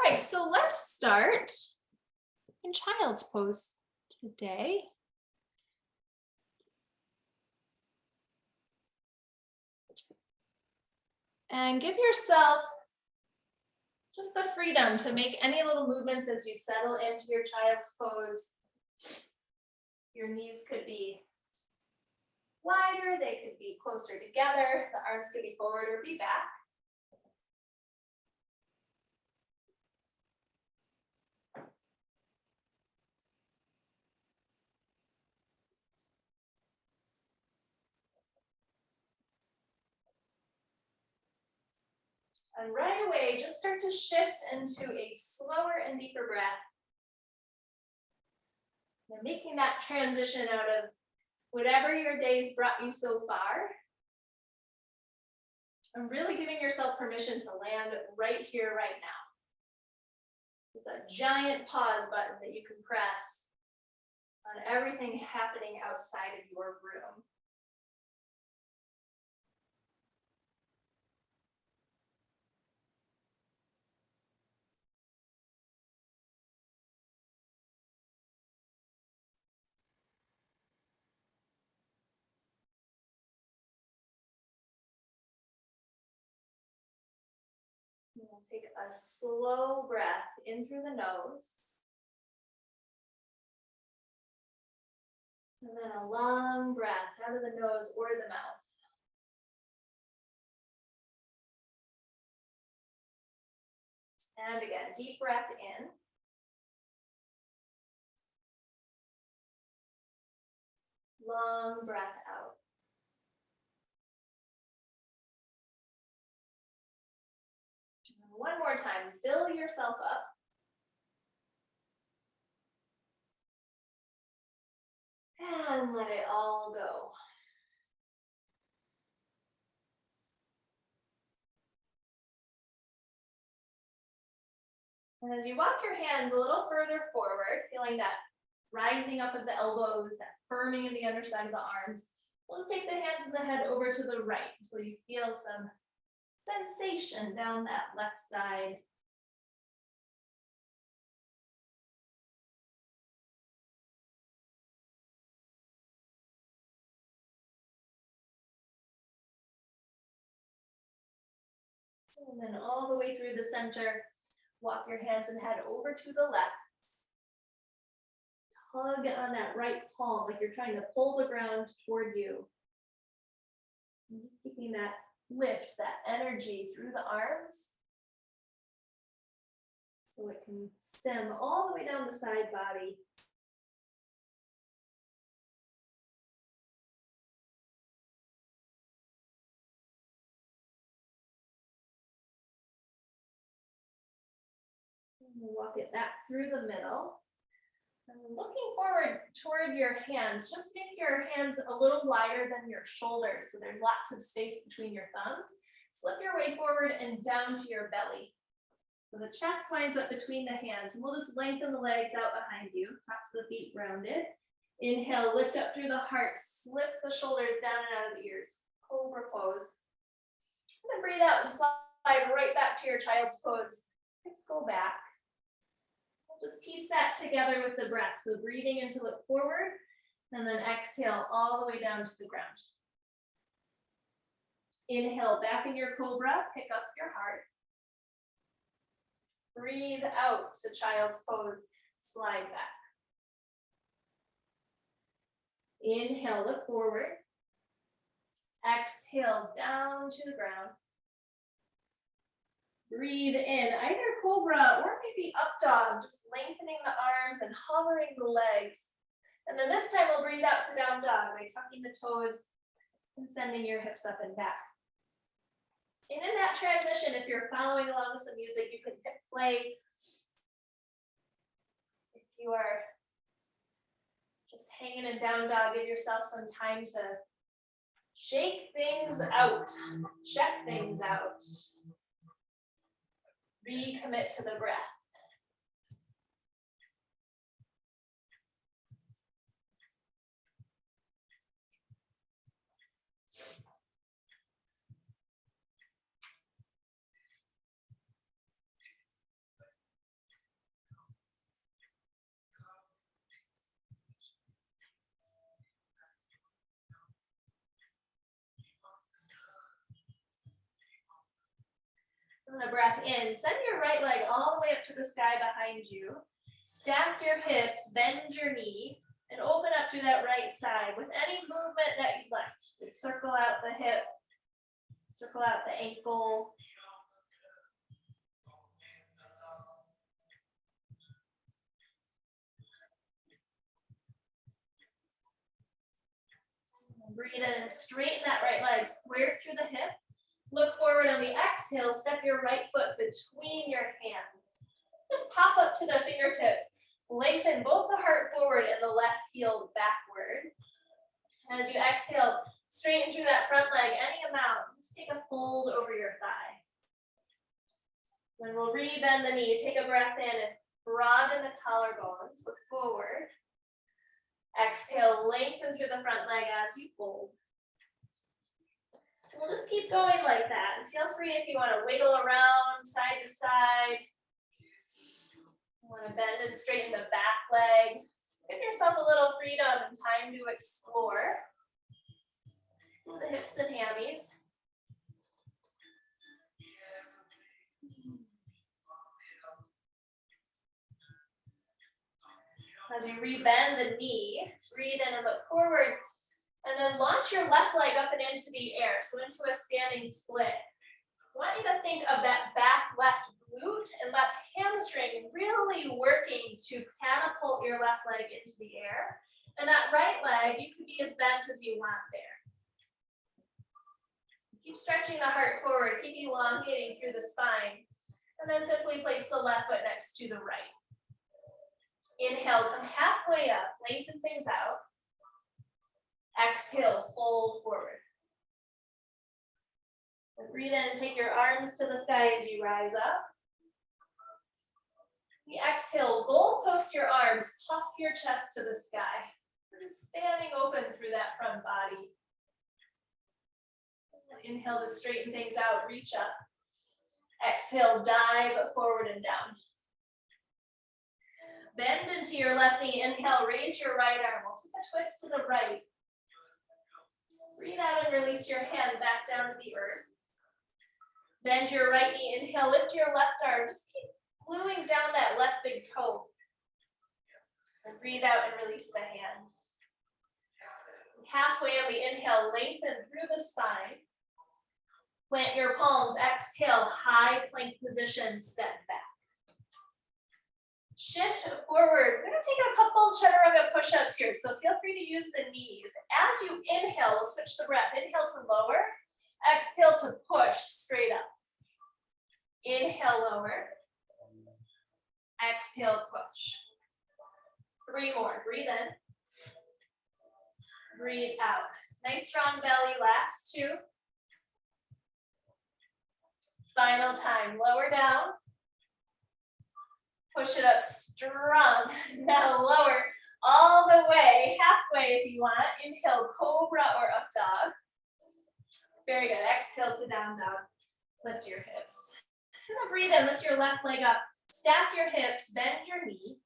right, so let's start in child's pose today. And give yourself just the freedom to make any little movements as you settle into your child's pose. Your knees could be wider, they could be closer together, the arms could be forward or be back. And right away, just start to shift into a slower and deeper breath. You're making that transition out of whatever your day's brought you so far. And really giving yourself permission to land right here, right now. There's that giant pause button that you can press on everything happening outside of your room. We'll take a slow breath in through the nose. And then a long breath out of the nose or the mouth. And again, deep breath in. Long breath out. And one more time, fill yourself up. And let it all go. And as you walk your hands a little further forward, feeling that rising up of the elbows, that firming in the underside of the arms, let's take the hands and the head over to the right until you feel some sensation down that left side. And then all the way through the center, walk your hands and head over to the left. Tug on that right palm like you're trying to pull the ground toward you. And just keeping that lift, that energy through the arms. So it can stem all the way down the side body. And we'll walk it back through the middle. And looking forward toward your hands, just make your hands a little wider than your shoulders so there's lots of space between your thumbs. Slip your way forward and down to your belly. So the chest winds up between the hands, and we'll just lengthen the legs out behind you, tops of the feet rounded. Inhale, lift up through the heart, slip the shoulders down and out of the ears, cobra pose. And then breathe out and slide right back to your child's pose. Let's go back. We'll just piece that together with the breath. So breathing in to look forward, and then exhale all the way down to the ground. Inhale, back in your cobra, pick up your heart. Breathe out to child's pose, slide back. Inhale, look forward. Exhale, down to the ground. Breathe in, either cobra or maybe up dog, just lengthening the arms and hovering the legs. And then this time we'll breathe out to down dog by tucking the toes and sending your hips up and back. And in that transition, if you're following along with some music, you can hit play. If you are just hanging in down dog, give yourself some time to shake things out, check things out. Recommit to the breath. And a breath in. Send your right leg all the way up to the sky behind you. Stack your hips, bend your knee, and open up through that right side with any movement that you'd like. Circle out the hip, circle out the ankle. Breathe in and straighten that right leg, square through the hip. Look forward on the exhale, step your right foot between your hands. Just pop up to the fingertips. Lengthen both the heart forward and the left heel backward. And as you exhale, straighten through that front leg any amount. Just take a fold over your thigh. Then we'll re-bend the knee. Take a breath in and broaden the collarbones. Look forward. Exhale, lengthen through the front leg as you fold. We'll just keep going like that. And feel free if you want to wiggle around side to side. You want to bend and straighten the back leg. Give yourself a little freedom and time to explore. Move the hips and hammies. As you rebend the knee, breathe in and look forward, and then launch your left leg up and into the air, so into a standing split. I want you to think of that back left glute and left hamstring really working to catapult your left leg into the air. And that right leg, you can be as bent as you want there. Keep stretching the heart forward, keep elongating through the spine, and then simply place the left foot next to the right. Inhale, come halfway up, lengthen things out. Exhale, fold forward. And breathe in and take your arms to the sky as you rise up. The exhale, goal post your arms, puff your chest to the sky. Just fanning open through that front body. Inhale to straighten things out, reach up. Exhale, dive forward and down. Bend into your left knee. Inhale, raise your right arm. We'll take a twist to the right. Breathe out and release your hand back down to the earth. Bend your right knee. Inhale, lift your left arm. Just keep gluing down that left big toe. And breathe out and release the hand. Halfway on the inhale, lengthen through the spine. Plant your palms. Exhale, high plank position, step back. Shift forward. We're going to take a couple chaturanga push-ups here, so feel free to use the knees. As you inhale, we'll switch the breath. Inhale to lower. Exhale to push straight up. Inhale, lower. Exhale, push. 3 more. Breathe in. Breathe out. Nice strong belly. Last 2. Final time. Lower down. Push it up strong. Now lower all the way, halfway if you want. Inhale, cobra or up dog. Very good. Exhale to down dog. Lift your hips. And then breathe in, lift your left leg up. Stack your hips, bend your knee.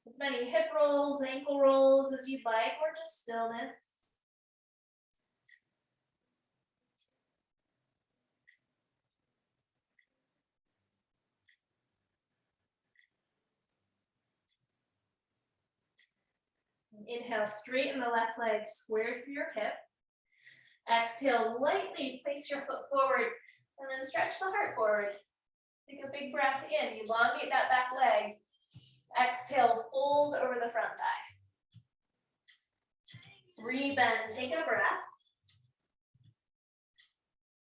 As many hip rolls, ankle rolls as you'd like, or just stillness. Inhale, straighten the left leg, square through your hip. Exhale, lightly place your foot forward, and then stretch the heart forward. Take a big breath in, elongate that back leg. Exhale, fold over the front thigh. Rebend, take a breath.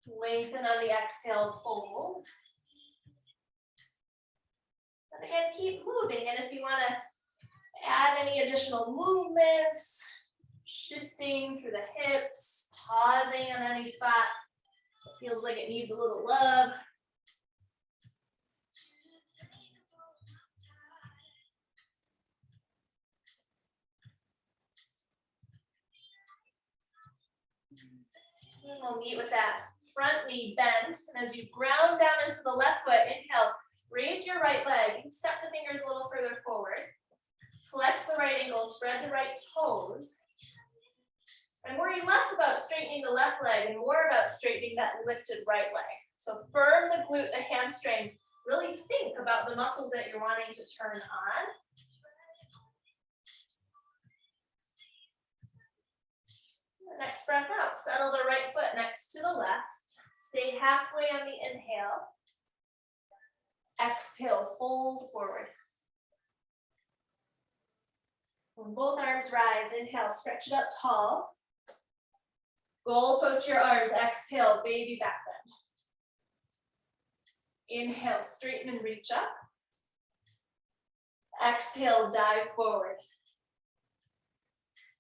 Lengthen on the exhale, fold. And again, keep moving, and if you want to add any additional movements, shifting through the hips, pausing on any spot that feels like it needs a little love. And we'll meet with that front knee bent, and as you ground down into the left foot, inhale, raise your right leg, and step the fingers a little further forward. Flex the right ankle, spread the right toes. And worry less about straightening the left leg and more about straightening that lifted right leg. So firm the glute, the hamstring. Really think about the muscles that you're wanting to turn on. The next breath out, settle the right foot next to the left. Stay halfway on the inhale. Exhale, fold forward. When both arms rise, inhale, stretch it up tall. Goal post your arms, exhale, baby back bend. Inhale, straighten and reach up. Exhale, dive forward.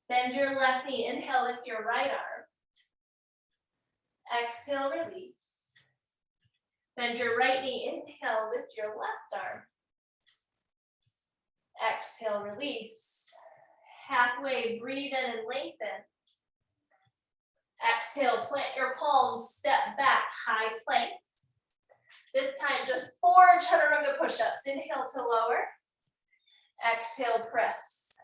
Bend your left knee, inhale, lift your right arm. Exhale, release. Bend your right knee, inhale, lift your left arm. Exhale, release. Halfway, breathe in and lengthen. Exhale, plant your palms, step back, high plank. This time, just 4 chaturanga push-ups. Inhale to lower. Exhale, press.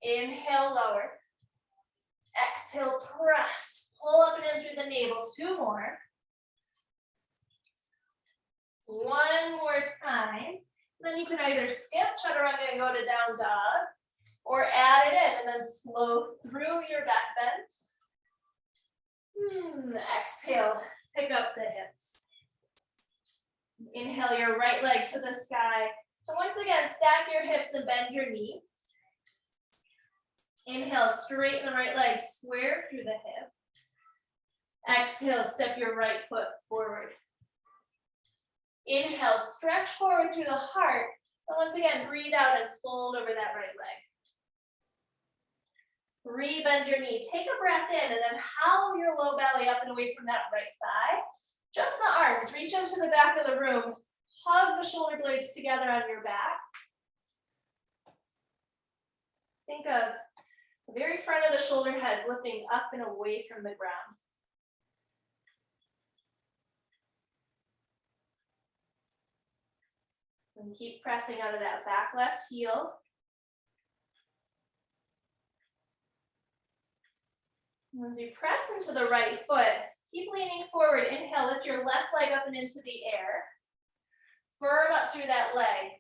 Inhale, lower. Exhale, press. Pull up and in through the navel. 2 more. 1 more time. Then you can either skip chaturanga and go to down dog, or add it in and then flow through your back bend. Exhale, pick up the hips. Inhale your right leg to the sky. So once again, stack your hips and bend your knee. Inhale, straighten the right leg, square through the hip. Exhale, step your right foot forward. Inhale, stretch forward through the heart. And once again, breathe out and fold over that right leg. Re-bend your knee. Take a breath in and then hollow your low belly up and away from that right thigh. Just the arms. Reach into the back of the room. Hug the shoulder blades together on your back. Think of the very front of the shoulder heads lifting up and away from the ground. And keep pressing out of that back left heel. As you press into the right foot, keep leaning forward. Inhale, lift your left leg up and into the air. Firm up through that leg.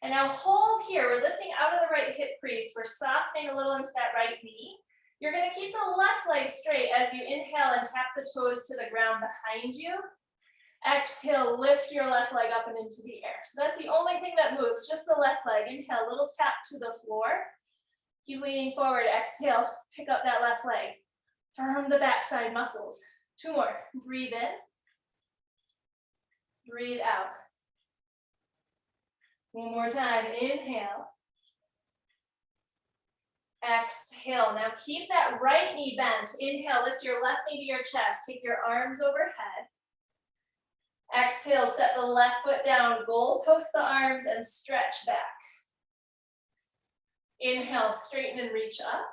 And now hold here. We're lifting out of the right hip crease. We're softening a little into that right knee. You're going to keep the left leg straight as you inhale and tap the toes to the ground behind you. Exhale, lift your left leg up and into the air. So that's the only thing that moves, just the left leg. Inhale, little tap to the floor. Keep leaning forward. Exhale, pick up that left leg. Firm the backside muscles. 2 more. Breathe in. Breathe out. 1 more time. Inhale. Exhale. Now keep that right knee bent. Inhale, lift your left knee to your chest. Take your arms overhead. Exhale, set the left foot down. Goal post the arms and stretch back. Inhale, straighten and reach up.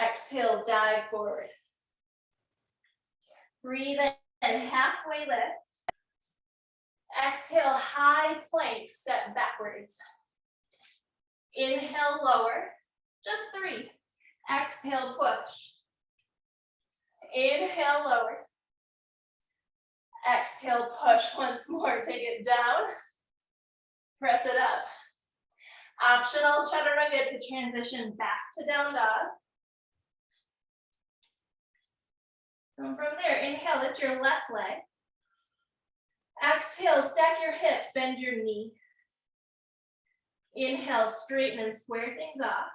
Exhale, dive forward. Breathe in, halfway lift. Exhale, high plank, step backwards. Inhale, lower. Just 3. Exhale, push. Inhale, lower. Exhale, push once more. Take it down. Press it up. Optional chaturanga to transition back to down dog. And from there, inhale, lift your left leg. Exhale, stack your hips, bend your knee. Inhale, straighten and square things off.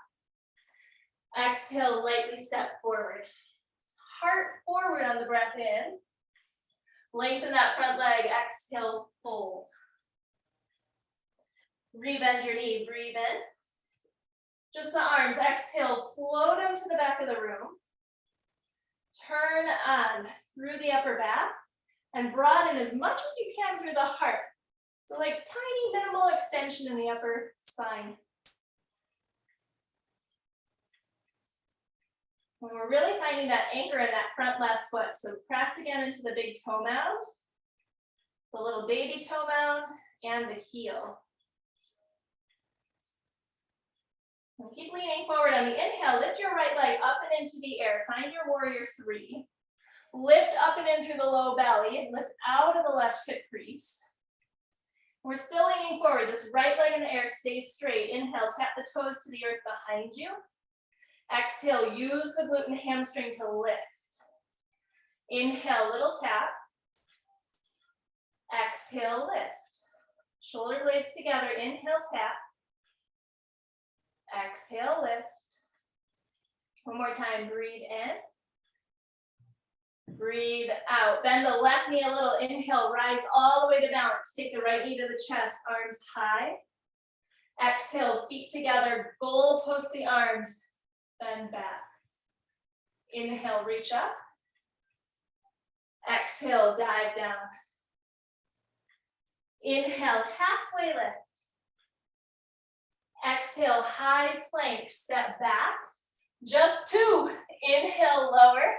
Exhale, lightly step forward. Heart forward on the breath in. Lengthen that front leg, exhale, fold. Rebend your knee, breathe in. Just the arms, exhale, float them to the back of the room. Turn on through the upper back and broaden as much as you can through the heart. So like tiny minimal extension in the upper spine. And we're really finding that anchor in that front left foot. So press again into the big toe mound, the little baby toe mound, and the heel. And keep leaning forward on the inhale. Lift your right leg up and into the air. Find your warrior 3. Lift up and in through the low belly. Lift out of the left hip crease. We're still leaning forward. This right leg in the air stays straight. Inhale, tap the toes to the earth behind you. Exhale, use the glute and hamstring to lift. Inhale, little tap. Exhale, lift. Shoulder blades together. Inhale, tap. Exhale, lift. One more time. Breathe in. Breathe out. Bend the left knee a little. Inhale, rise all the way to balance. Take the right knee to the chest, arms high. Exhale, feet together. Goal post the arms. Bend back. Inhale, reach up. Exhale, dive down. Inhale, halfway lift. Exhale, high plank, step back. Just two. Inhale, lower.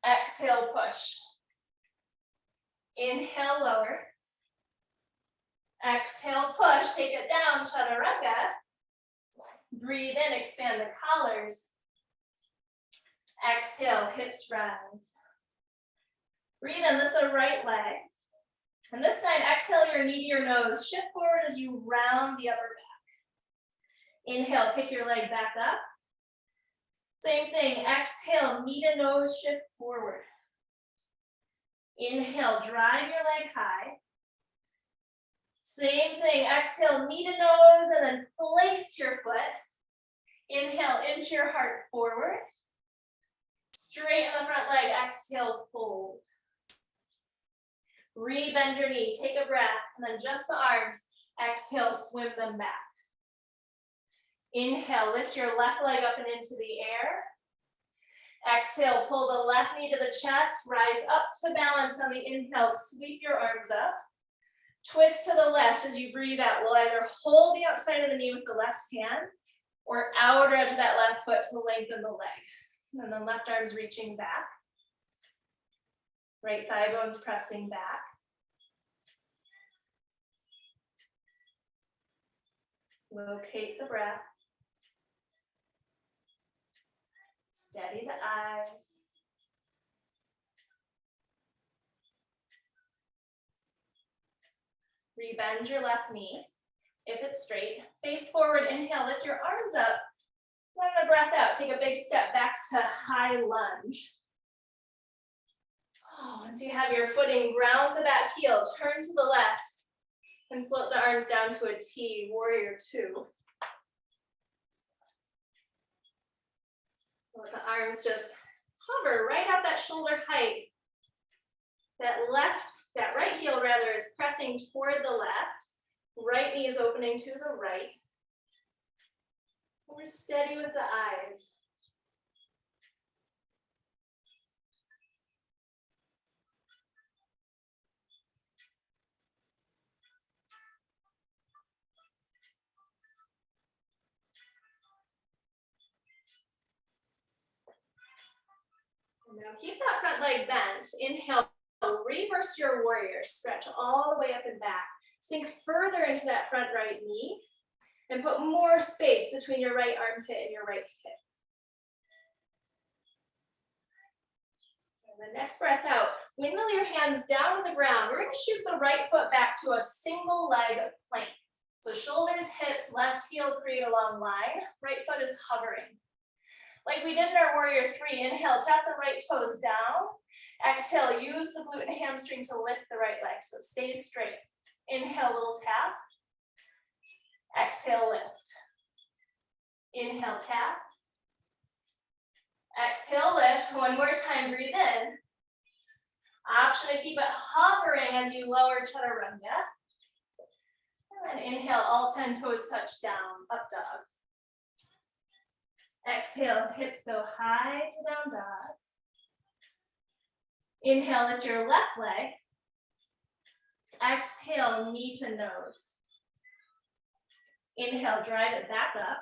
Exhale, push. Inhale, lower. Exhale, push. Take it down, chaturanga. Breathe in, expand the collars. Exhale, hips rise. Breathe in, lift the right leg. And this time, exhale your knee to your nose. Shift forward as you round the upper back. Inhale, pick your leg back up. Same thing, exhale, knee to nose, shift forward. Inhale, drive your leg high. Same thing, exhale, knee to nose, and then place your foot. Inhale, inch your heart forward. Straighten the front leg, exhale, fold. Rebend your knee, take a breath, and then just the arms. Exhale, swim them back. Inhale, lift your left leg up and into the air. Exhale, pull the left knee to the chest, rise up to balance on the inhale, sweep your arms up. Twist to the left as you breathe out. We'll either hold the outside of the knee with the left hand or outer edge of that left foot to lengthen the leg. And then left arm's reaching back. Right thigh bones pressing back. Locate the breath. Steady the eyes. Rebend your left knee. If it's straight, face forward, inhale, lift your arms up. Let the breath out. Take a big step back to high lunge. Once you have your footing, ground the back heel, turn to the left, and flip the arms down to a T, warrior two. Let the arms just hover right at that shoulder height. That right heel rather is pressing toward the left. Right knee is opening to the right. We're steady with the eyes. Now keep that front leg bent. Inhale, reverse your warrior. Stretch all the way up and back. Sink further into that front right knee and put more space between your right armpit and your right hip. And the next breath out, windmill your hands down to the ground. We're going to shoot the right foot back to a single leg plank. So shoulders, hips, left heel create a long line. Right foot is hovering. Like we did in our warrior three, inhale, tap the right toes down. Exhale, use the glute and hamstring to lift the right leg, so it stays straight. Inhale, little tap. Exhale, lift. Inhale, tap. Exhale, lift. One more time, breathe in. Option to keep it hovering as you lower chaturanga. And then inhale, all 10 toes touch down, up dog. Exhale, hips go high to down dog. Inhale, lift your left leg. Exhale, knee to nose. Inhale, drive it back up.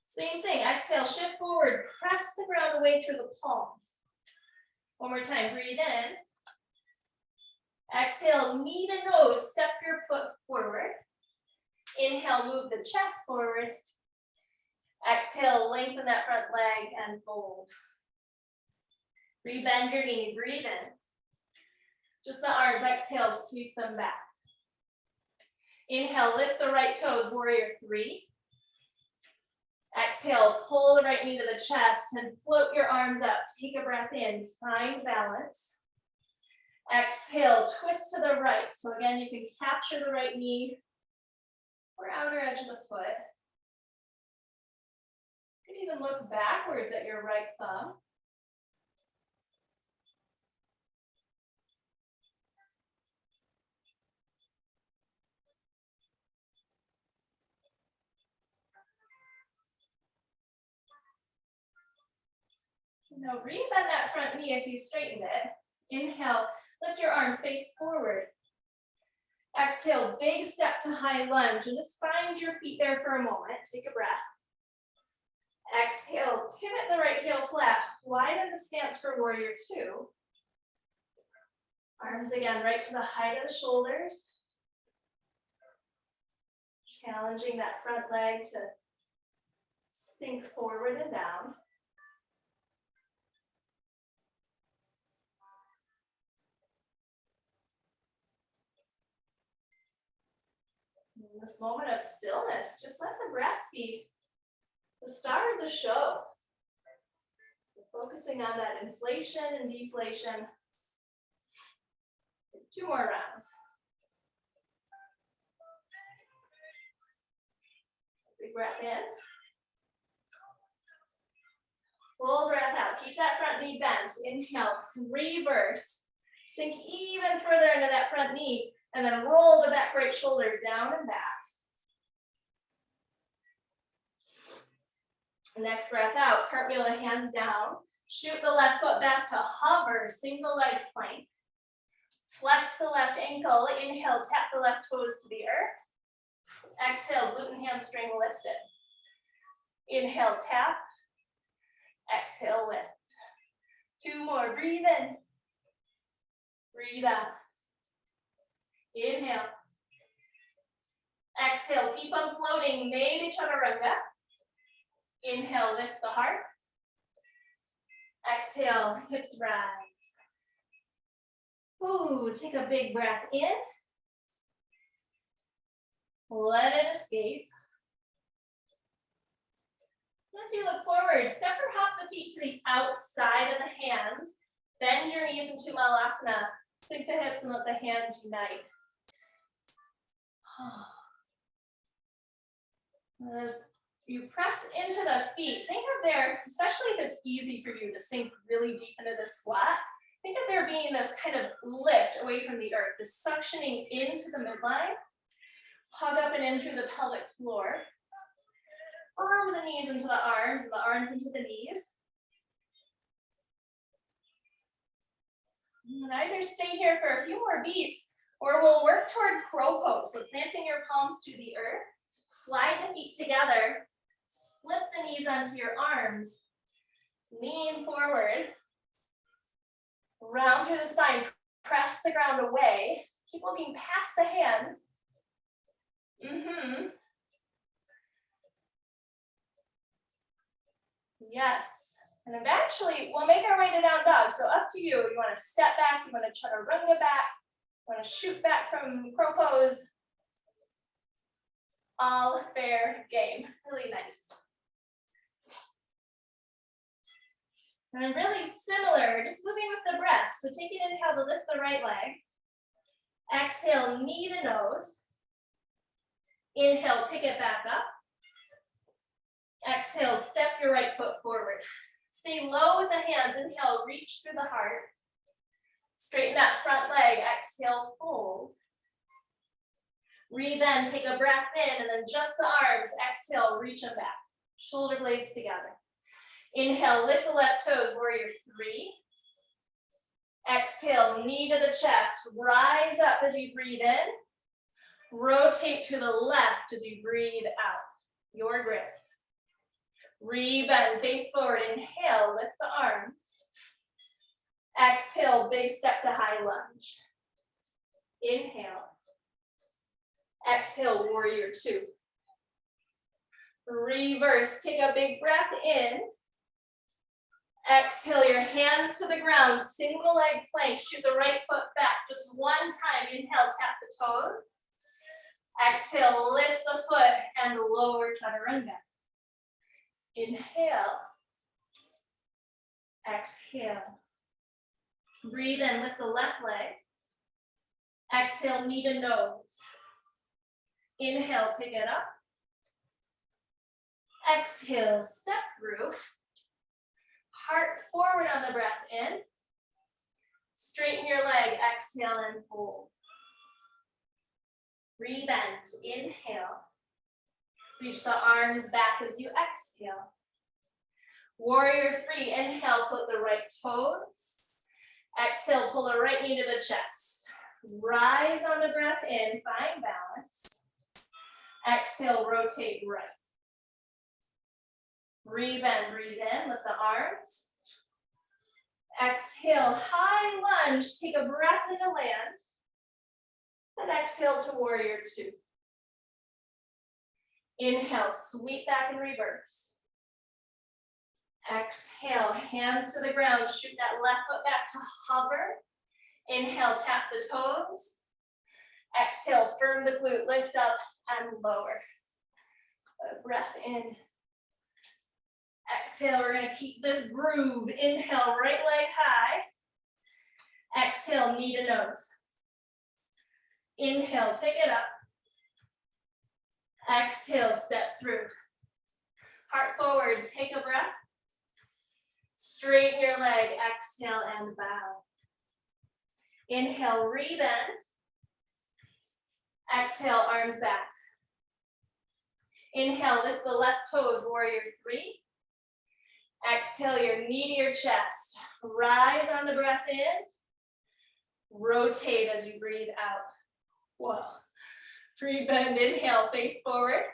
Same thing, exhale, shift forward, press the ground away through the palms. One more time, breathe in. Exhale, knee to nose, step your foot forward. Inhale, move the chest forward. Exhale, lengthen that front leg and fold. Rebend your knee, breathe in. Just the arms, exhale, sweep them back. Inhale, lift the right toes, warrior three. Exhale, pull the right knee to the chest and float your arms up. Take a breath in, find balance. Exhale, twist to the right. So again, you can capture the right knee or outer edge of the foot. You can even look backwards at your right thumb. Now rebend that front knee if you straightened it. Inhale, lift your arms face forward. Exhale, big step to high lunge and just find your feet there for a moment. Take a breath. Exhale, pivot the right heel flat. Widen the stance for warrior two. Arms again, right to the height of the shoulders. Challenging that front leg to sink forward and down. In this moment of stillness, just let the breath be the star of the show. We're focusing on that inflation and deflation. 2 more rounds. Big breath in. Full breath out. Keep that front knee bent. Inhale, reverse. Sink even further into that front knee, and then roll the back right shoulder down and back. Next breath out, cartwheel the hands down. Shoot the left foot back to hover, single leg plank. Flex the left ankle. Inhale, tap the left toes to the earth. Exhale, glute and hamstring lifted. Inhale, tap. Exhale, lift. 2 more, breathe in. Breathe out. Inhale. Exhale, keep on floating, maybe chaturanga. Inhale, lift the heart. Exhale, hips rise. Ooh, take a big breath in. Let it escape. As you look forward, step or hop the feet to the outside of the hands. Bend your knees into malasana. Sink the hips and let the hands unite. As you press into the feet, think of there, especially if it's easy for you to sink really deep into the squat, think of there being this kind of lift away from the earth, this suctioning into the midline, hug up and in through the pelvic floor. Firm the knees into the arms and the arms into the knees. And either stay here for a few more beats, or we'll work toward crow pose. So planting your palms to the earth, slide the feet together, slip the knees onto your arms, lean forward, round through the spine, press the ground away, keep looking past the hands. Yes. And eventually we'll make our way to down dog. So up to you. You want to step back, you want to chaturanga back, you want to shoot back from crow pose. All fair game. Really nice. And really similar, just moving with the breath. So take an inhale to lift the right leg. Exhale, knee to nose. Inhale, pick it back up. Exhale, step your right foot forward. Stay low with the hands. Inhale, reach through the heart. Straighten that front leg. Exhale, fold. Rebend, take a breath in, and then just the arms. Exhale, reach them back. Shoulder blades together. Inhale, lift the left toes, warrior three. Exhale, knee to the chest. Rise up as you breathe in. Rotate to the left as you breathe out. Your grip. Rebend, face forward. Inhale, lift the arms. Exhale, big step to high lunge. Inhale. Exhale, warrior two. Reverse, take a big breath in. Exhale your hands to the ground, single leg plank, shoot the right foot back just one time. Inhale, tap the toes. Exhale, lift the foot and lower chaturanga. Inhale. Exhale. Breathe in, lift the left leg. Exhale, knee to nose. Inhale, pick it up. Exhale, step through. Heart forward on the breath in. Straighten your leg, exhale and fold. Rebend, inhale. Reach the arms back as you exhale. Warrior three, inhale, float the right toes. Exhale, pull the right knee to the chest. Rise on the breath in, find balance. Exhale, rotate right. Rebend, breathe in, lift the arms. Exhale, high lunge, take a breath into land. And exhale to warrior two. Inhale, sweep back and reverse. Exhale, hands to the ground, shoot that left foot back to hover. Inhale, tap the toes. Exhale, firm the glute, lift up and lower. Breath in. Exhale, we're gonna keep this groove. Inhale, right leg high. Exhale, knee to nose. Inhale, pick it up. Exhale, step through. Heart forward, take a breath. Straighten your leg, exhale and bow. Inhale, rebend. Exhale, arms back. Inhale, lift the left toes, warrior three. Exhale your knee to your chest. Rise on the breath in. Rotate as you breathe out. Whoa. Rebend, inhale, face forward.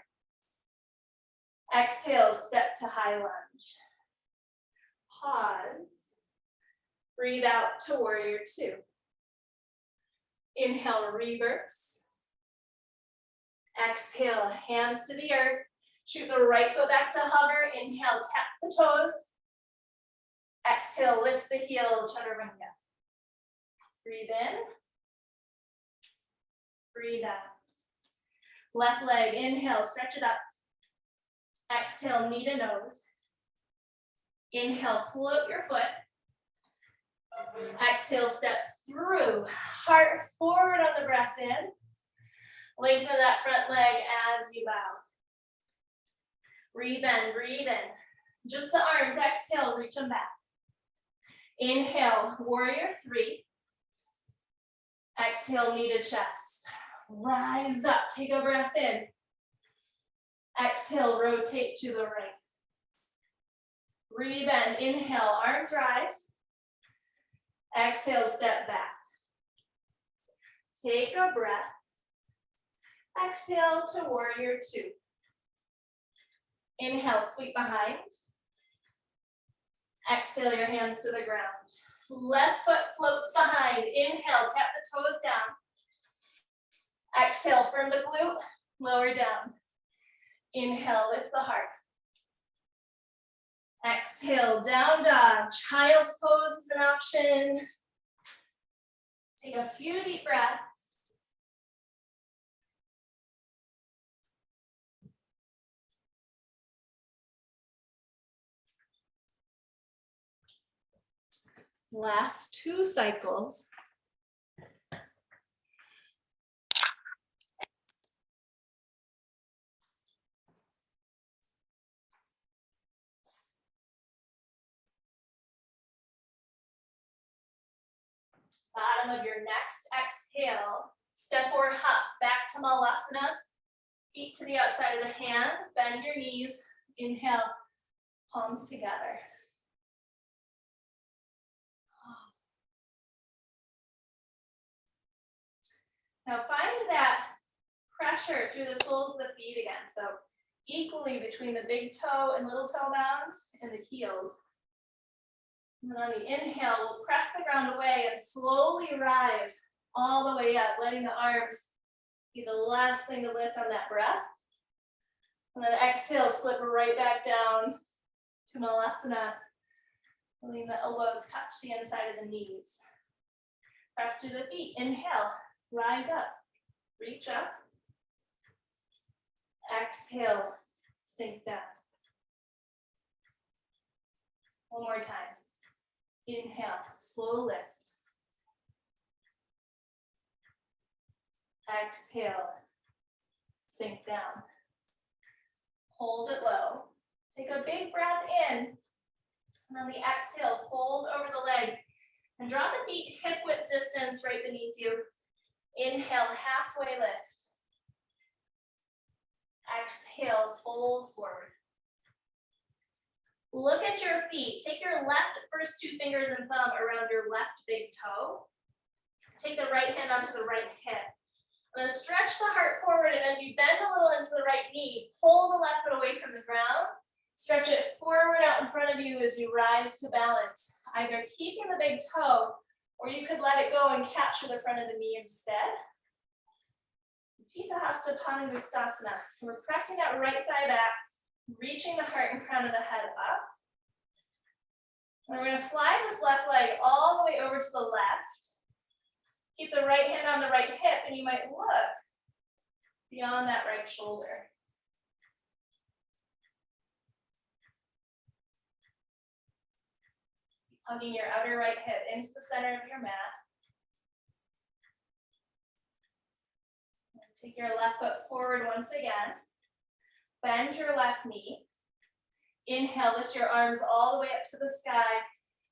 Exhale, step to high lunge. Pause. Breathe out to warrior two. Inhale, reverse. Exhale, hands to the earth. Shoot the right foot back to hover. Inhale, tap the toes. Exhale, lift the heel, chaturanga. Breathe in. Breathe out. Left leg, inhale, stretch it up. Exhale, knee to nose. Inhale, float your foot. Exhale, step through. Heart forward on the breath in. Lengthen that front leg as you bow. Rebend, breathe in. Just the arms, exhale, reach them back. Inhale, warrior three. Exhale, knee to chest. Rise up, take a breath in. Exhale, rotate to the right. Rebend, inhale, arms rise. Exhale, step back. Take a breath. Exhale to warrior two. Inhale, sweep behind. Exhale your hands to the ground. Left foot floats behind. Inhale, tap the toes down. Exhale, firm the glute, lower down. Inhale, lift the heart. Exhale, down dog. Child's pose is an option. Take a few deep breaths. Last 2 cycles. Bottom of your next exhale, step or hop back to Malasana. Feet to the outside of the hands, bend your knees. Inhale, palms together. Now find that pressure through the soles of the feet again. So equally between the big toe and little toe mounds and the heels. And then on the inhale, we'll press the ground away and slowly rise all the way up, letting the arms be the last thing to lift on that breath. And then exhale, slip right back down to Malasana. Lean the elbows touch the inside of the knees. Press through the feet. Inhale, rise up, reach up. Exhale, sink down. One more time. Inhale, slow lift. Exhale, sink down. Hold it low. Take a big breath in. And on the exhale, fold over the legs and draw the feet hip width distance right beneath you. Inhale, halfway lift. Exhale, fold forward. Look at your feet. Take your left first two fingers and thumb around your left big toe. Take the right hand onto the right hip. I'm going to stretch the heart forward, and as you bend a little into the right knee, pull the left foot away from the ground. Stretch it forward out in front of you as you rise to balance, either keeping the big toe, or you could let it go and capture the front of the knee instead. Utthita Hasta Padangusthasana. So we're pressing that right thigh back, reaching the heart and crown of the head up. And we're going to fly this left leg all the way over to the left. Keep the right hand on the right hip, and you might look beyond that right shoulder. Hugging your outer right hip into the center of your mat. Take your left foot forward once again. Bend your left knee. Inhale, lift your arms all the way up to the sky.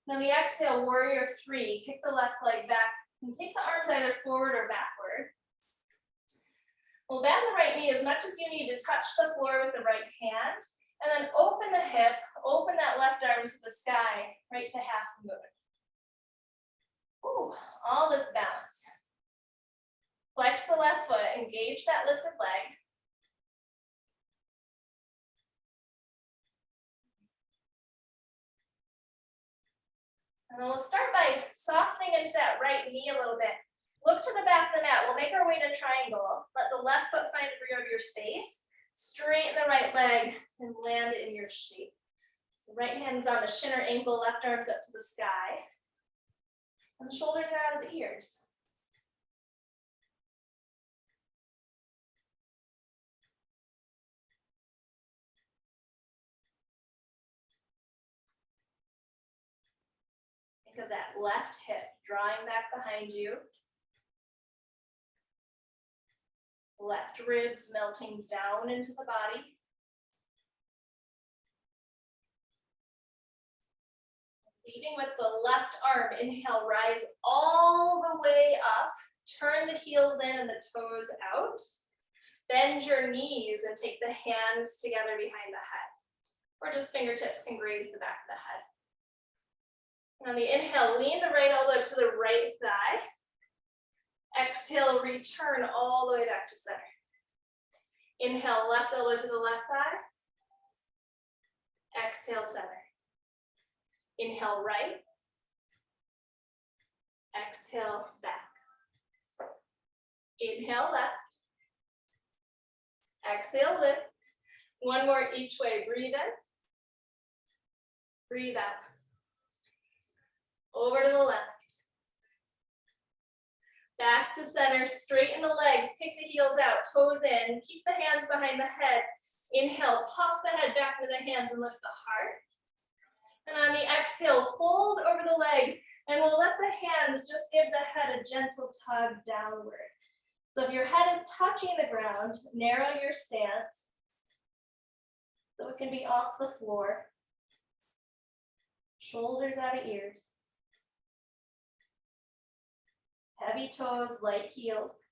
Now the exhale, warrior three. Kick the left leg back and take the arms either forward or backward. We'll bend the right knee as much as you need to touch the floor with the right hand. And then open the hip, open that left arm to the sky, right to half moon. Ooh, all this balance. Flex the left foot, engage that lifted leg. And then we'll start by softening into that right knee a little bit. Look to the back of the mat. We'll make our way to triangle. Let the left foot find the rear of your space. Straighten the right leg and land it in your shape. So right hand's on the shin or ankle, left arm's up to the sky. And the shoulders are out of the ears. Think of that left hip drawing back behind you. Left ribs melting down into the body. Leading with the left arm, inhale, rise all the way up. Turn the heels in and the toes out. Bend your knees and take the hands together behind the head. Or just fingertips can graze the back of the head. And on the inhale, lean the right elbow to the right thigh. Exhale, return all the way back to center. Inhale, left elbow to the left thigh. Exhale, center. Inhale, right. Exhale, back. Inhale, left. Exhale, lift. One more each way. Breathe in. Breathe out. Over to the left. Back to center, straighten the legs, kick the heels out, toes in, keep the hands behind the head. Inhale, puff the head back into the hands and lift the heart. And on the exhale, fold over the legs, and we'll let the hands just give the head a gentle tug downward. So if your head is touching the ground, narrow your stance so it can be off the floor. Shoulders out of ears. Heavy toes, light heels.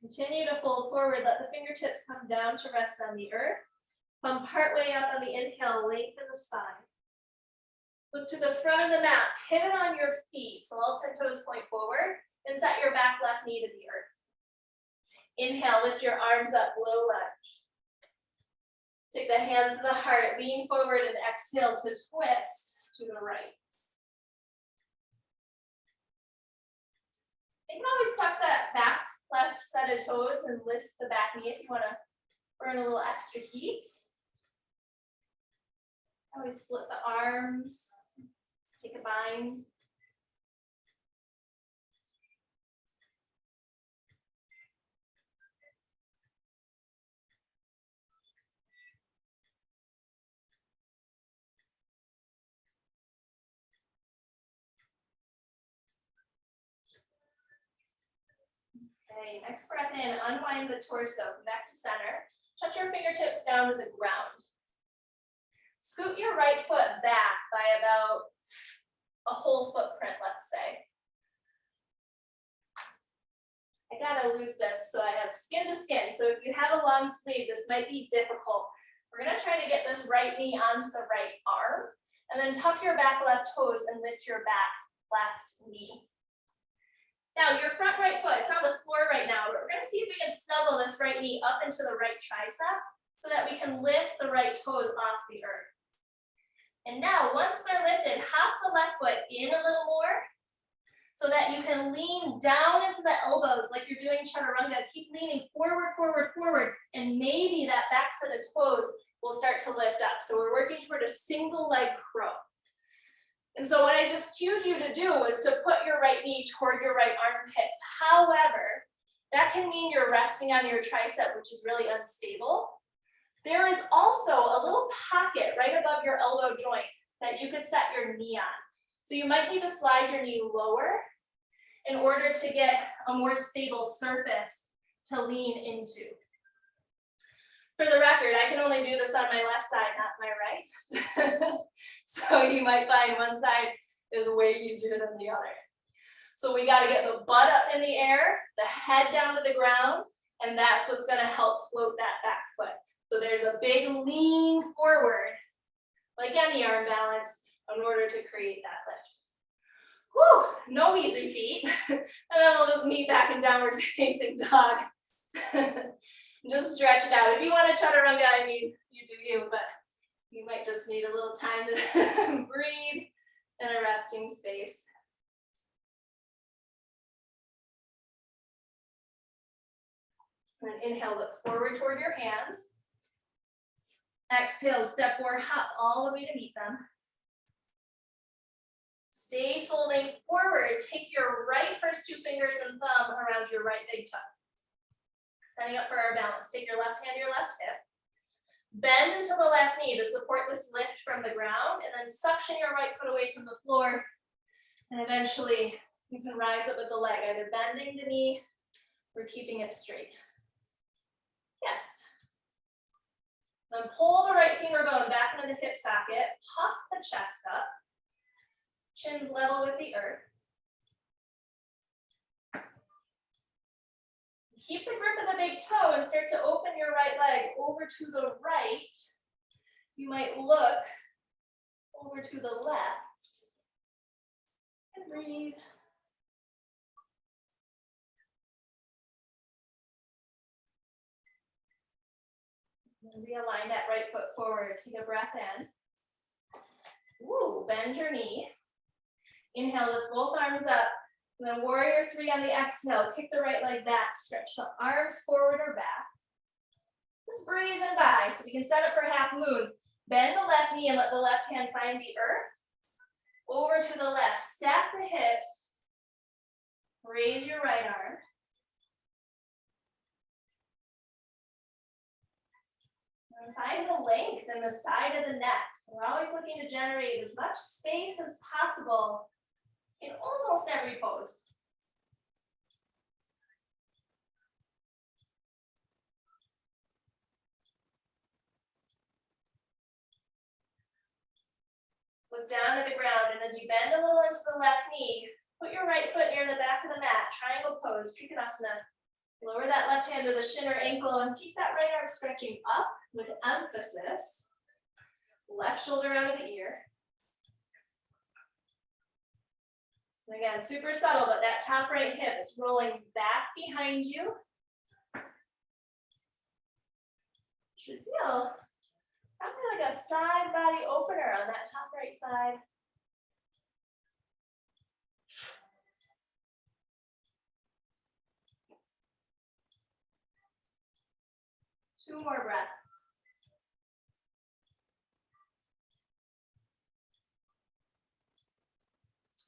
Continue to fold forward, let the fingertips come down to rest on the earth. Come partway up on the inhale, lengthen the spine. Look to the front of the mat, pivot on your feet, so all 10 toes point forward, and set your back left knee to the earth. Inhale, lift your arms up, low lunge. Take the hands to the heart, lean forward and exhale to twist to the right. You can always tuck that back left set of toes and lift the back knee if you want to burn a little extra heat. Always split the arms, take a bind. Okay, next breath in, unwind the torso, come back to center. Touch your fingertips down to the ground. Scoot your right foot back by about a whole footprint, let's say. I gotta lose this so I have skin to skin. So if you have a long sleeve, this might be difficult. We're gonna try to get this right knee onto the right arm, and then tuck your back left toes and lift your back left knee. Now your front right foot, it's on the floor right now, but we're gonna see if we can snuggle this right knee up into the right tricep so that we can lift the right toes off the earth. And now, once they're lifted, hop the left foot in a little more so that you can lean down into the elbows like you're doing chaturanga. Keep leaning forward, forward, forward, and maybe that back set of toes will start to lift up. So we're working toward a single leg crow. And so what I just cued you to do was to put your right knee toward your right armpit. However, that can mean you're resting on your tricep, which is really unstable. There is also a little pocket right above your elbow joint that you could set your knee on. So you might need to slide your knee lower in order to get a more stable surface to lean into. For the record, I can only do this on my left side, not my right. So you might find one side is way easier than the other. So we got to get the butt up in the air, the head down to the ground, and that's what's going to help float that back foot. So there's a big lean forward, like any arm balance, in order to create that lift. Whew, no easy feet. And then we'll just meet back in downward facing dog. Just stretch it out. If you want a chaturanga, I mean, you do you, but you might just need a little time to breathe in a resting space. And inhale, look forward toward your hands. Exhale, step or hop all the way to meet them. Stay folding forward. Take your right first two fingers and thumb around your right big toe. Setting up for our balance. Take your left hand to your left hip. Bend into the left knee to support this lift from the ground, and then suction your right foot away from the floor. And eventually you can rise up with the leg, either bending the knee or keeping it straight. Yes. Then pull the right finger bone back into the hip socket, puff the chest up, chins level with the earth. Keep the grip of the big toe and start to open your right leg over to the right. You might look over to the left and breathe. Realign that right foot forward. Take a breath in. Ooh, bend your knee. Inhale, lift both arms up. And then warrior three on the exhale. Kick the right leg back. Stretch the arms forward or back. Just breezing by. So we can set up for half moon. Bend the left knee and let the left hand find the earth. Over to the left. Stack the hips. Raise your right arm. And find the length in the side of the neck. So we're always looking to generate as much space as possible in almost every pose. Look down to the ground, and as you bend a little into the left knee, put your right foot near the back of the mat, triangle pose, Trikonasana. Lower that left hand to the shin or ankle and keep that right arm stretching up with emphasis. Left shoulder out of the ear. And again, super subtle, but that top right hip is rolling back behind you. Should feel probably like a side body opener on that top right side. 2 more breaths.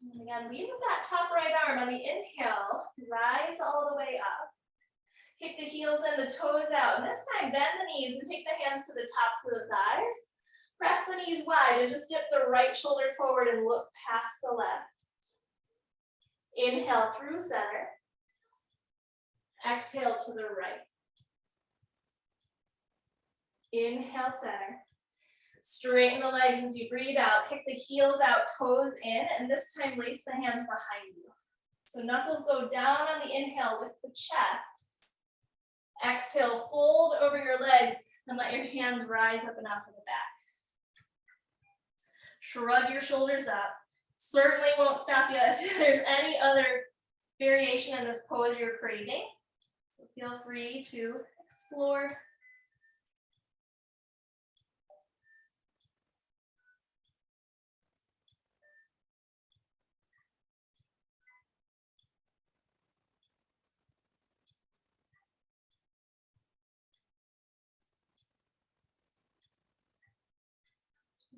And again, lead with that top right arm. On the inhale, rise all the way up. Kick the heels and the toes out. And this time, bend the knees and take the hands to the tops of the thighs. Press the knees wide and just dip the right shoulder forward and look past the left. Inhale through center. Exhale to the right. Inhale, center. Straighten the legs as you breathe out. Kick the heels out, toes in, and this time lace the hands behind you. So knuckles go down on the inhale with the chest. Exhale, fold over your legs and let your hands rise up and out of the back. Shrug your shoulders up. Certainly won't stop you if there's any other variation in this pose you're craving. So feel free to explore.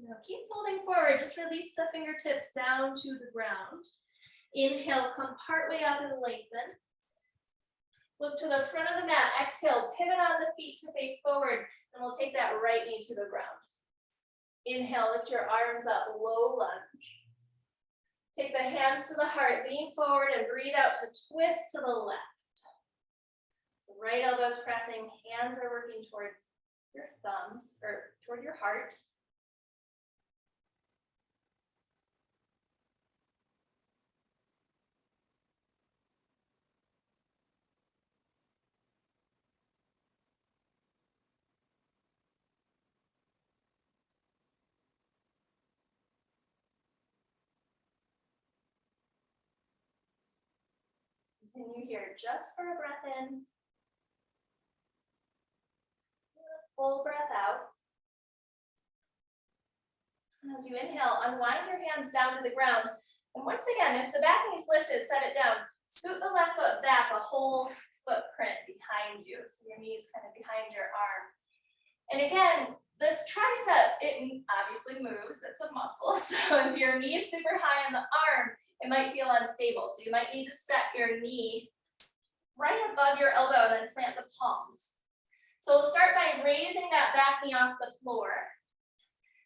Now keep folding forward, just release the fingertips down to the ground. Inhale, come partway up and lengthen. Look to the front of the mat, exhale, pivot on the feet to face forward, and we'll take that right knee to the ground. Inhale, lift your arms up, low lunge. Take the hands to the heart, lean forward and breathe out to twist to the left. So right elbow's pressing, hands are working toward your thumbs, or toward your heart. Continue here just for a breath in. Full breath out. And as you inhale, unwind your hands down to the ground. And once again, if the back knee is lifted, set it down. Scoot the left foot back a whole footprint behind you. So your knees kind of behind your arm. And again, this tricep, it obviously moves. It's a muscle. So if your knee is super high on the arm, it might feel unstable. So you might need to set your knee right above your elbow and then plant the palms. So we'll start by raising that back knee off the floor.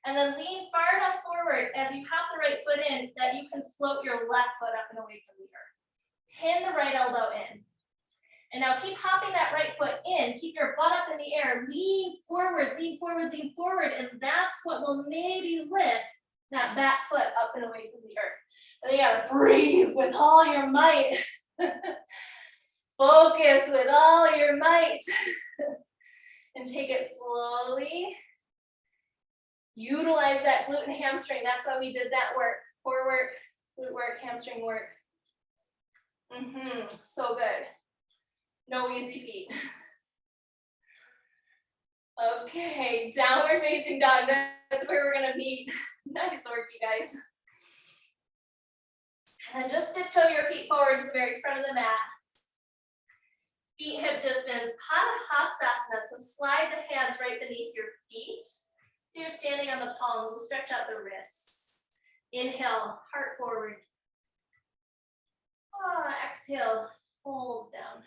And then lean far enough forward as you hop the right foot in that you can float your left foot up and away from the earth. Pin the right elbow in. And now keep hopping that right foot in. Keep your butt up in the air. Lean forward, lean forward, lean forward. And that's what will maybe lift that back foot up and away from the earth. And then you gotta breathe with all your might. Focus with all your might. And take it slowly. Utilize that glute and hamstring. That's why we did that work. Core work, glute work, hamstring work. So good. No easy feet. Okay, downward facing dog. That's where we're gonna meet. Nice work, you guys. And just tiptoe your feet forward to the very front of the mat. Feet hip distance, Padahastasana. So slide the hands right beneath your feet. So you're standing on the palms. We'll stretch out the wrists. Inhale, heart forward. Exhale, fold down.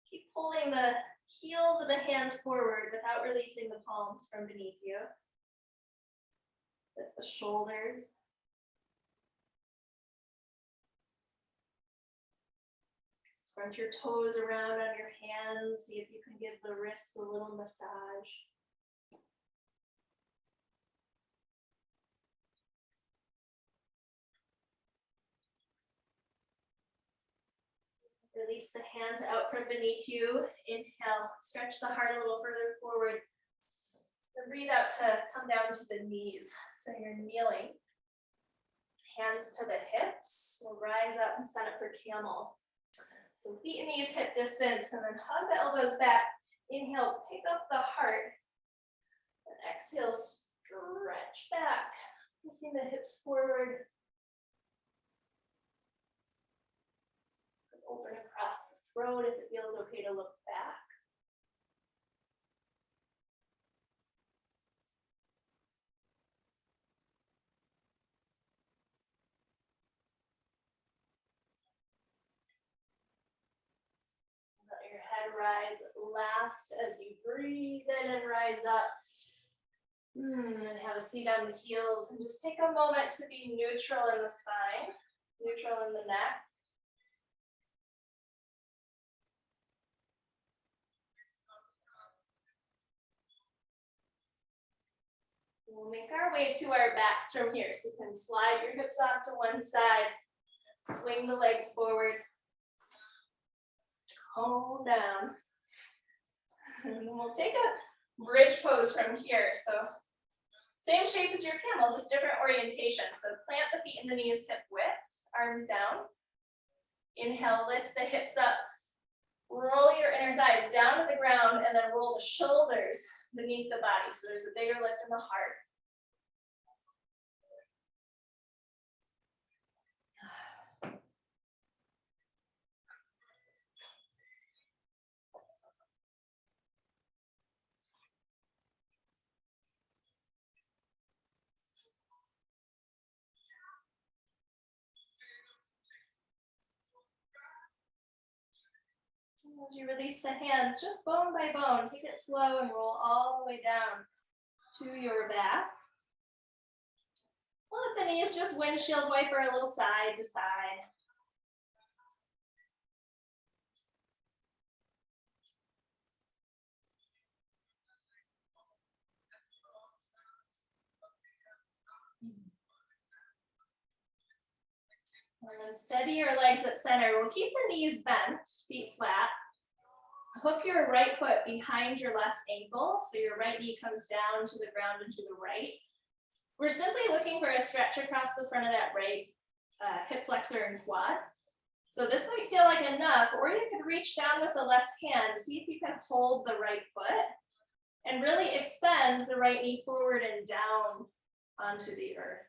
Keep pulling the heels of the hands forward without releasing the palms from beneath you. Lift the shoulders. Scrunch your toes around on your hands. See if you can give the wrists a little massage. Release the hands out from beneath you. Inhale, stretch the heart a little further forward. Then breathe out to come down to the knees. So you're kneeling. Hands to the hips. So rise up and set up for camel. So feet and knees hip distance, and then hug the elbows back. Inhale, pick up the heart. And exhale, stretch back. Pressing the hips forward. Open across the throat if it feels okay to look back. Let your head rise last as you breathe in and rise up. And have a seat on the heels and just take a moment to be neutral in the spine, neutral in the neck. We'll make our way to our backs from here. So you can slide your hips off to one side, swing the legs forward, hold down. And then we'll take a bridge pose from here. So same shape as your camel, just different orientation. So plant the feet and the knees hip width, arms down. Inhale, lift the hips up. Roll your inner thighs down to the ground and then roll the shoulders beneath the body. So there's a bigger lift in the heart. As you release the hands, just bone by bone, take it slow and roll all the way down to your back. Let the knees just windshield wiper a little side to side. And then steady your legs at center. We'll keep the knees bent, feet flat. Hook your right foot behind your left ankle, so your right knee comes down to the ground and to the right. We're simply looking for a stretch across the front of that right hip flexor and quad. So this might feel like enough, or you could reach down with the left hand, see if you can hold the right foot, and really extend the right knee forward and down onto the earth.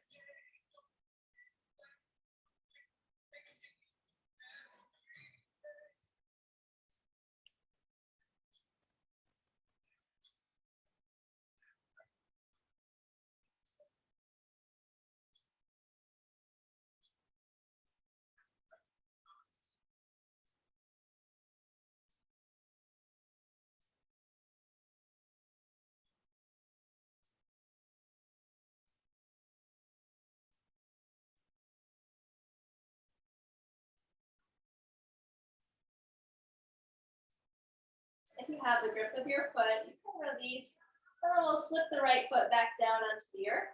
If you have the grip of your foot, you can release, and then we'll slip the right foot back down onto the earth.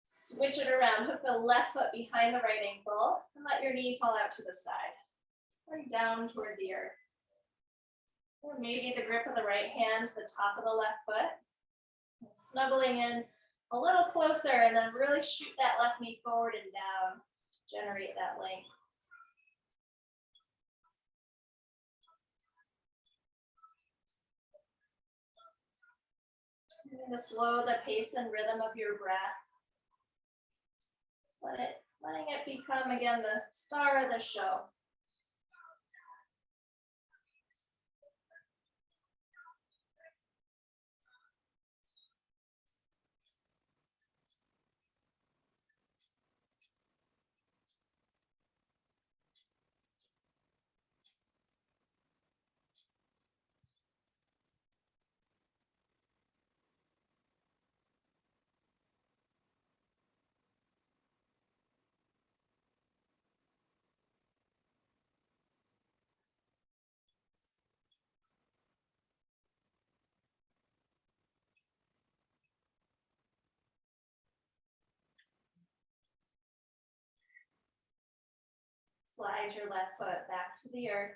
Switch it around, hook the left foot behind the right ankle, and let your knee fall out to the side, or down toward the earth. Or maybe the grip of the right hand to the top of the left foot. And snuggling in a little closer, and then really shoot that left knee forward and down, generate that length. You're going to slow the pace and rhythm of your breath. Just letting it become, again, the star of the show. Slide your left foot back to the earth.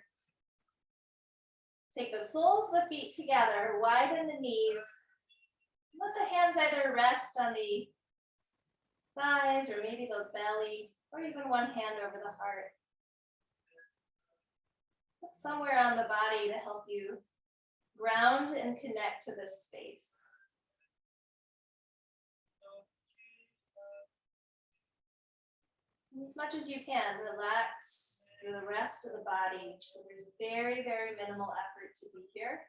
Take the soles of the feet together, widen the knees. Let the hands either rest on the thighs or maybe the belly, or even one hand over the heart. Just somewhere on the body to help you ground and connect to this space. As much as you can, relax through the rest of the body. So there's very, very minimal effort to be here.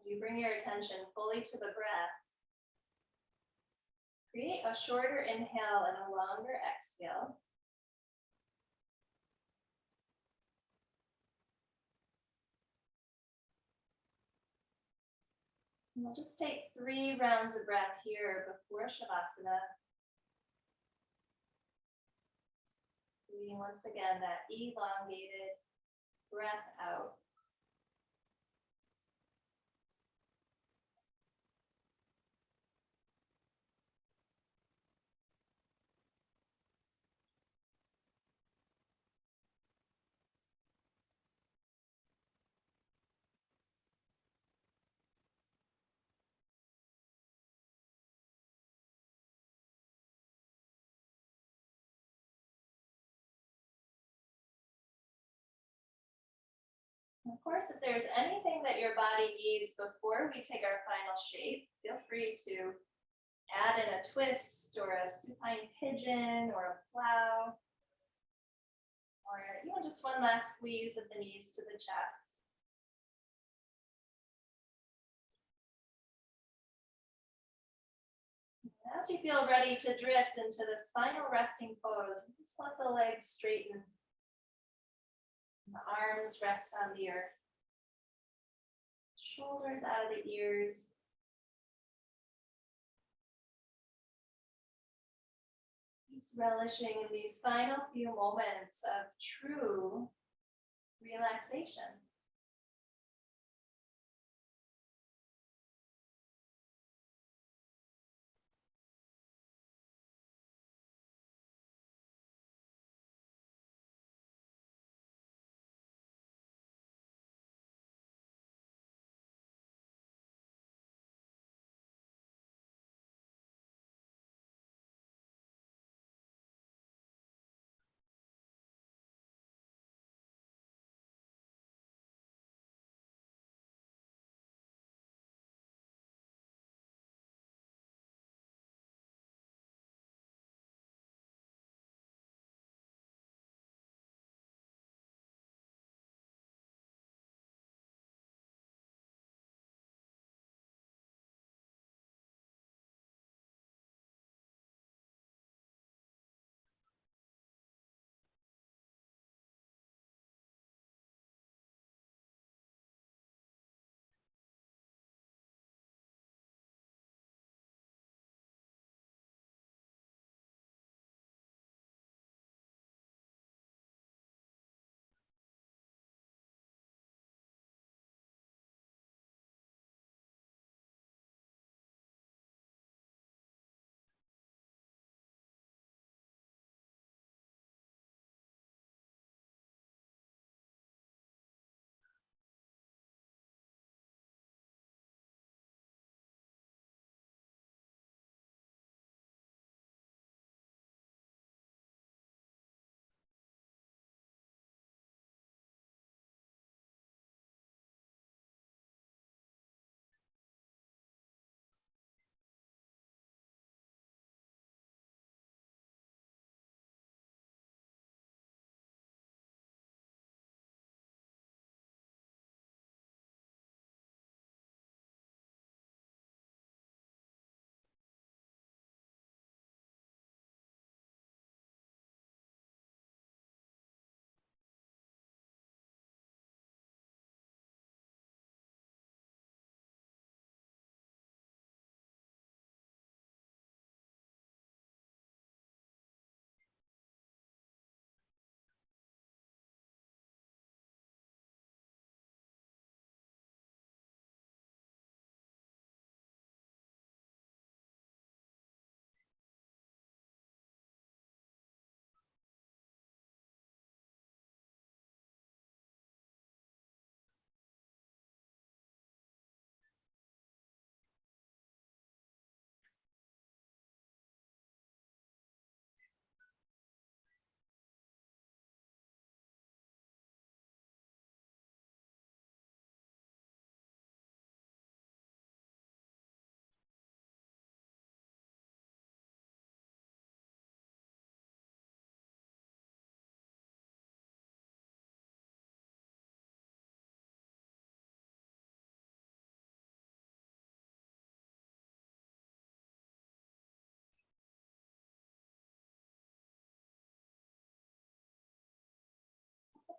You bring your attention fully to the breath. Create a shorter inhale and a longer exhale. And we'll just take 3 rounds of breath here before Shavasana. Breathing once again that elongated breath out. Of course, if there's anything that your body needs before we take our final shape, feel free to add in a twist or a supine pigeon or a plow, or even just one last squeeze of the knees to the chest. As you feel ready to drift into this final resting pose, just let the legs straighten. The arms rest on the earth. Shoulders out of the ears. Just relishing in these final few moments of true relaxation.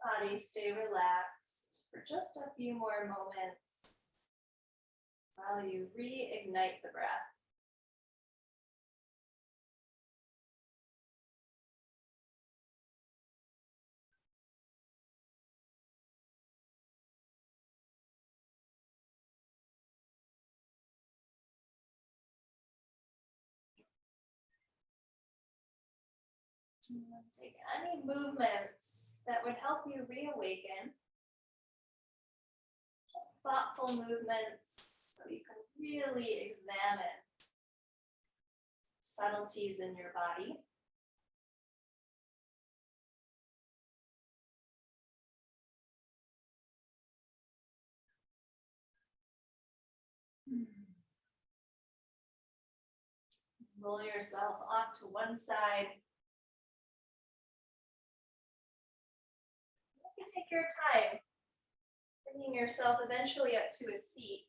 body stay relaxed for just a few more moments while you reignite the breath. Take any movements that would help you reawaken. Just thoughtful movements so you can really examine subtleties in your body. Roll yourself off to one side. You can take your time, bringing yourself eventually up to a seat.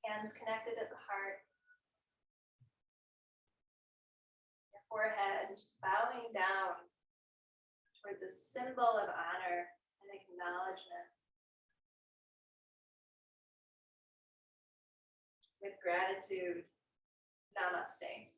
Hands connected at the heart. Your forehead bowing down toward the symbol of honor and acknowledgement. With gratitude, namaste.